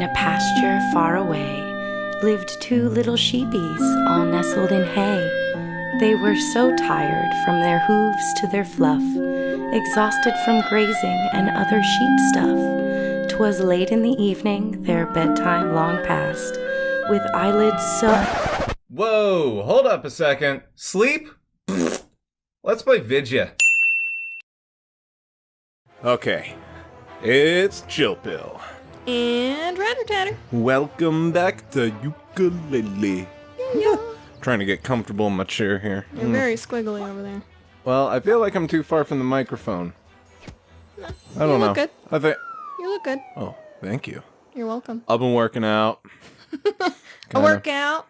a pasture far away lived two little sheepies, all nestled in hay. They were so tired from their hooves to their fluff, exhausted from grazing and other sheep stuff. 'Twas late in the evening, their bedtime long past, with eyelids so... Whoa, hold up a second. Sleep? Let's play Vidya. Okay, it's Chill Pill. And Tatter. Welcome back to Yooka-Laylee. Yeah. Trying to get comfortable in my chair here. You're very squiggly over there. Well, I feel like I'm too far from the microphone. I don't know. You look good. I think. You look good. Oh, thank you. You're welcome. I've been working out. A workout.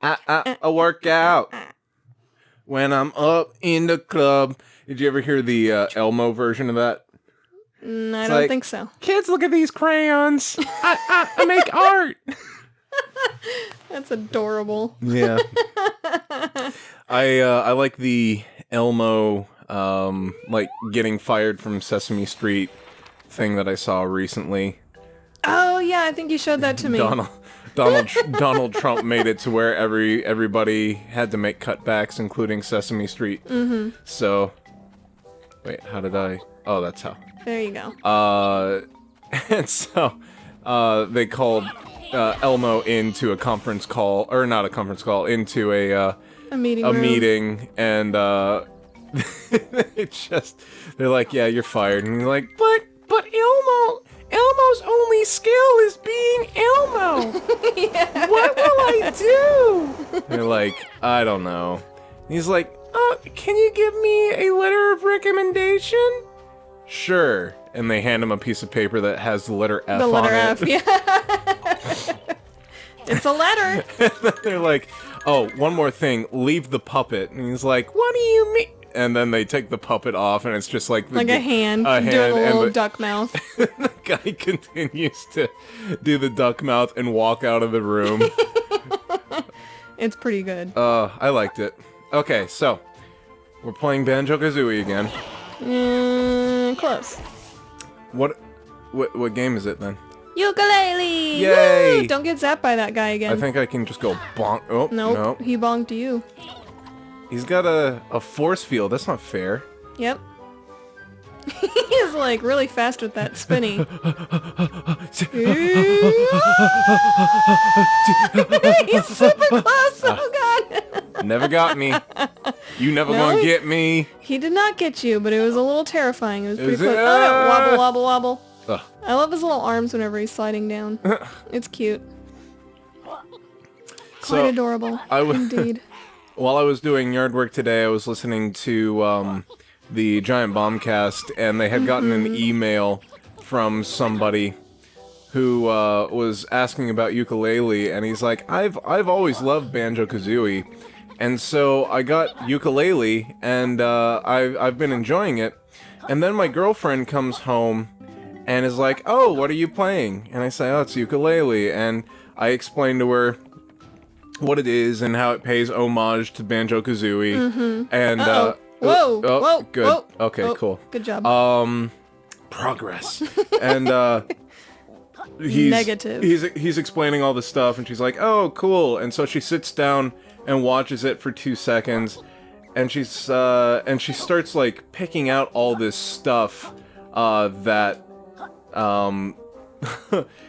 A workout. When I'm up in the club. Did you ever hear the Elmo version of that? I don't think so. Kids, look at these crayons. I make art. That's adorable. Yeah. I like the Elmo like getting fired from Sesame Street thing that I saw recently. Oh yeah, I think you showed that to me. Donald Trump made it to where everybody had to make cutbacks, including Sesame Street. Mm-hmm. So, wait, how did I? Oh, that's how. There you go. And so, they called Elmo into a conference call, or not a conference call, into a meeting, and they're like, yeah, you're fired, and he's like, but Elmo's only skill is being Elmo. Yeah. What will I do? They're like, I don't know. And he's like, can you give me a letter of recommendation? Sure. And they hand him a piece of paper that has the letter F on it. The letter F, yeah. It's a letter. And then they're like, oh, one more thing, leave the puppet. And he's like, what do you mean? And then they take the puppet off, and it's just like... a hand doing a little duck mouth. The guy continues to do the duck mouth and walk out of the room. It's pretty good. I liked it. Okay, so, we're playing Banjo-Kazooie again. Close. What game is it then? Yooka-Laylee! Yay! Woo! Don't get zapped by that guy again. I think I can just go bonk. Oh, nope. no. He bonked you. He's got a force field. That's not fair. Yep. He's like really fast with that spinny. He's super close. Oh god. Never got me. You never gonna get me. He did not get you, but it was a little terrifying. It was pretty Is close. it? Oh no, wobble, wobble, wobble. Ugh. I love his little arms whenever he's sliding down. It's cute. Quite adorable. Indeed. While I was doing yard work today, I was listening to the Giant Bombcast, and they had gotten an email from somebody who was asking about Yooka-Laylee, and he's like, I've always loved Banjo-Kazooie, and so I got Yooka-Laylee, and I've been enjoying it, and then my girlfriend comes home and is like, oh, what are you playing? And I say, oh, it's Yooka-Laylee, and I explain to her what it is and how it pays homage to Banjo-Kazooie, and Whoa, good. Whoa, okay, whoa. Cool. Good job. Progress. And he's explaining all this stuff, and she's like, "Oh, cool." And so she sits down and watches it for 2 seconds, and she starts like picking out all this stuff that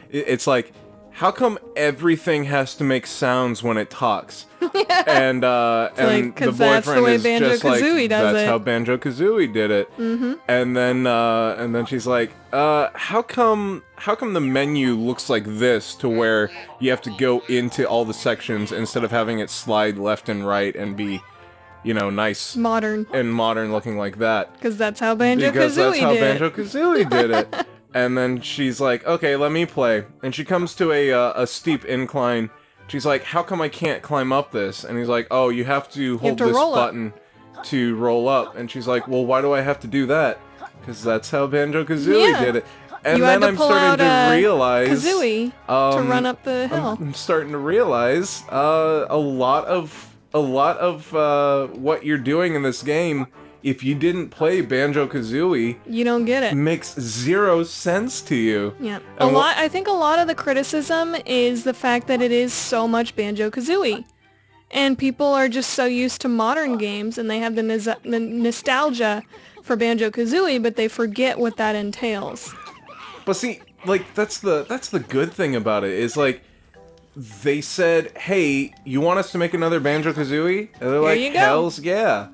it's like, how come everything has to make sounds when it talks? And the boyfriend is just like, that's how Banjo-Kazooie did it. Mm-hmm. And then she's like, how come the menu looks like this, to where you have to go into all the sections instead of having it slide left and right and be, nice, modern looking like that? Because that's how Banjo-Kazooie did it. And then she's like, okay, let me play. And she comes to a steep incline. She's like, how come I can't climb up this? And he's like, oh, you have to hold this button to roll up. And she's like, well, why do I have to do that? Because that's how Banjo-Kazooie did it. And then I'm starting to realize... Kazooie to run up the hill. I'm starting to realize a lot of what you're doing in this game if you didn't play Banjo-Kazooie, You don't get it. makes zero sense to you. Yeah. And I think a lot of the criticism is the fact that it is so much Banjo-Kazooie. And people are just so used to modern games, and they have the nostalgia for Banjo-Kazooie, but they forget what that entails. But see, like, that's the good thing about it, is like, they said, hey, you want us to make another Banjo-Kazooie? And they're like, you go. hells yeah.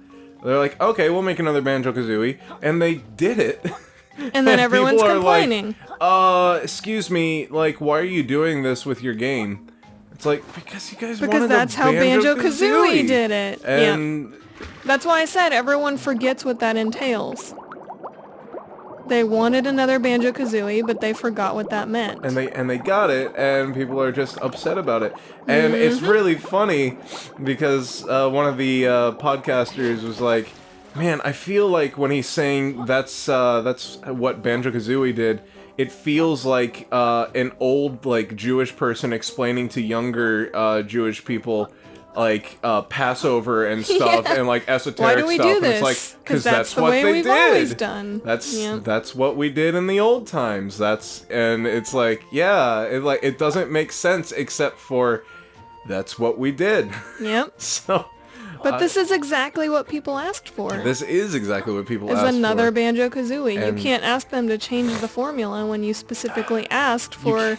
They're like, okay, we'll make another Banjo-Kazooie. And they did it. And then everyone's people are complaining. Like, excuse me, like, why are you doing this with your game? It's like, because you guys wanted that's a how Banjo-Kazooie. Banjo-Kazooie did it. And That's why I said everyone forgets what that entails. They wanted another Banjo-Kazooie, but they forgot what that meant. and they got it, and people are just upset about it. And it's really funny because one of the podcasters was like, "Man, I feel like when he's saying that's what Banjo-Kazooie did, it feels like an old like Jewish person explaining to younger Jewish people." Like Passover and stuff, and like esoteric Why do we stuff. do And it's this? like, because that's the what way they we've did. always done. That's what we did in the old times. And it's like, yeah, it doesn't make sense except for that's what we did. Yep. So, But this is exactly what people asked for. this is exactly what people Is asked another for. Banjo-Kazooie. And- You can't ask them to change the formula when you specifically asked for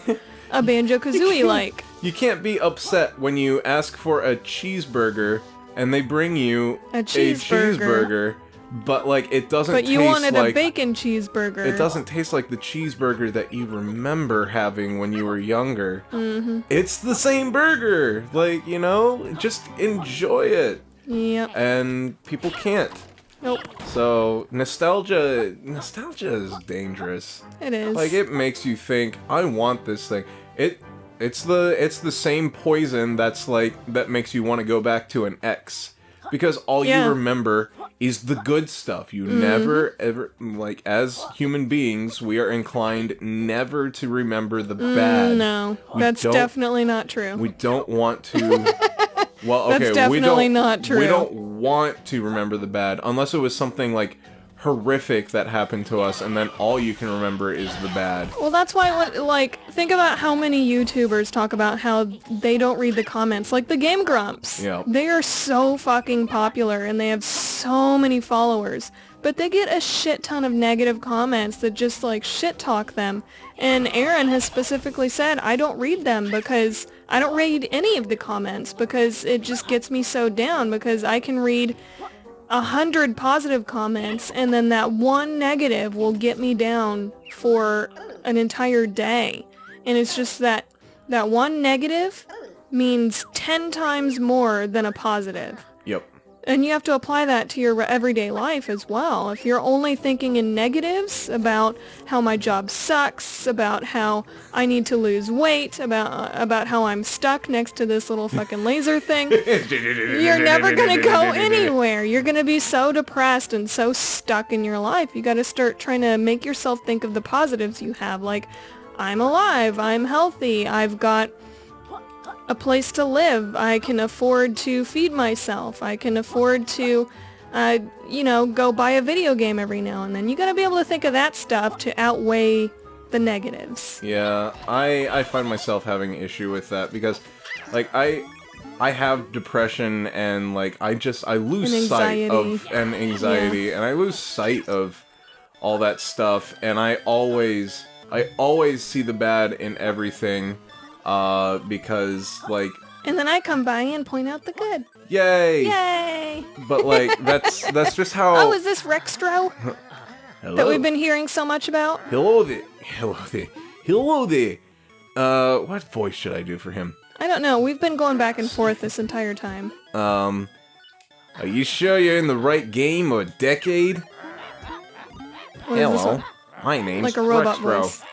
a Banjo-Kazooie like. You can't be upset when you ask for a cheeseburger and they bring you A cheeseburger. but like it doesn't But you taste wanted like a bacon cheeseburger. it doesn't taste like the cheeseburger that you remember having when you were younger. Mm-hmm. It's the same burger. Like, you know, just enjoy it. Yep. And people can't. Nope. So nostalgia is dangerous. It is. Like, it makes you think, I want this thing. It's the same poison that makes you want to go back to an ex. Because all Yeah. you remember is the good stuff. You never, ever, like, as human beings, we are inclined never to remember the bad. No, We that's don't- definitely not true. We don't want to... Well, okay, That's definitely not true. We don't want to remember the bad, unless it was something, like, horrific that happened to us, and then all you can remember is the bad. Well, that's why, think about how many YouTubers talk about how they don't read the comments. Like the Game Grumps. Yeah. They are so fucking popular, and they have so many followers. But they get a shit ton of negative comments that just, like, shit talk them. And Aaron has specifically said, I don't read them because... I don't read any of the comments because it just gets me so down, because I can read 100 positive comments, and then that one negative will get me down for an entire day. And it's just that one negative means 10 times more than a positive. Yep. And you have to apply that to your everyday life as well. If you're only thinking in negatives about how my job sucks, about how I need to lose weight, about how I'm stuck next to this little fucking laser thing, you're never going to go anywhere. You're going to be so depressed and so stuck in your life. You got to start trying to make yourself think of the positives you have. Like, I'm alive, I'm healthy, I've got a place to live, I can afford to feed myself, I can afford to, go buy a video game every now and then. You gotta be able to think of that stuff to outweigh the negatives. Yeah, I find myself having an issue with that because, like, I have depression and, like, I lose sight of anxiety, and I lose sight of all that stuff, and I always see the bad in everything, because, like... And then I come by and point out the good. Yay! Yay! But, like, that's just how... Oh, is this Rextro Hello? that we've been hearing so much about? Hello there. Hello there. Hello there. What voice should I do for him? I don't know. We've been going back and forth this entire time. Are you sure you're in the right game or decade? What is this Hello. one? My name's Like a robot Rextro. voice.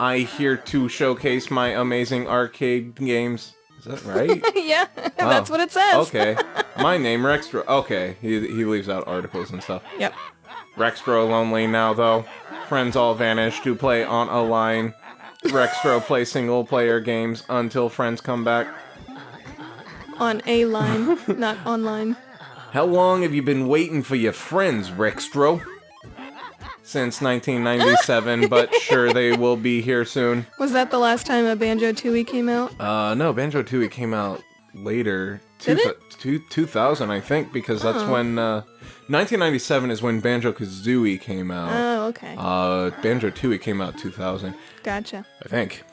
I here to showcase my amazing arcade games. Is that right? Yeah, that's what it says. Okay. My name Rextro. Okay, he leaves out articles and stuff. Yep. Rextro lonely now though. Friends all vanished to play on a line. Rextro play single player games until friends come back. On a line, not online. How long have you been waiting for your friends, Rextro? Since 1997, but sure, they will be here soon. Was that the last time a Banjo-Tooie came out? No, Banjo-Tooie came out later. Did it? 2000, I think, because that's when, 1997 is when Banjo-Kazooie came out. Oh, okay. Banjo-Tooie came out 2000, Gotcha. I think.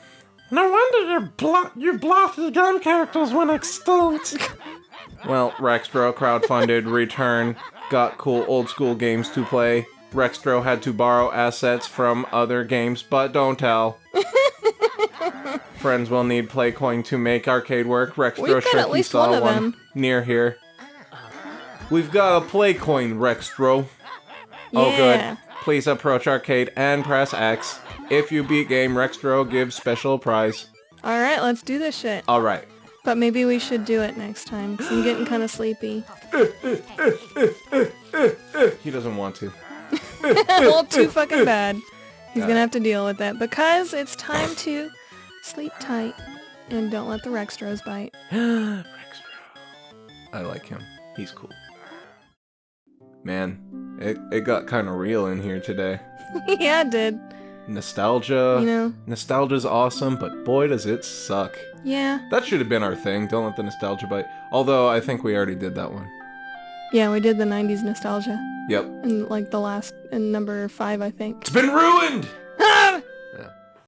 No wonder your blocky gun characters went extinct. Well, Rextro crowdfunded, return, got cool old school games to play. Rextro had to borrow assets from other games, but don't tell. Friends will need Playcoin to make arcade work. Rextro We've got sure at he least saw one of them. near here. We've got a Playcoin, Rextro. Oh, Yeah. good. Please approach arcade and press X. If you beat game, Rextro gives special prize. Alright, let's do this shit. Alright. But maybe we should do it next time, because I'm getting kind of sleepy. He doesn't want to. Well, too fucking bad. He's gonna have to deal with that, because it's time to sleep tight and don't let the Rextros bite. Rextro. I like him. He's cool. Man, it got kind of real in here today. Yeah, it did. Nostalgia. You know? Nostalgia's awesome, but boy does it suck. Yeah. That should have been our thing. Don't let the nostalgia bite. Although, I think we already did that one. Yeah, we did the 90s nostalgia. Yep. And like the last, in number 5, I think. It's been ruined!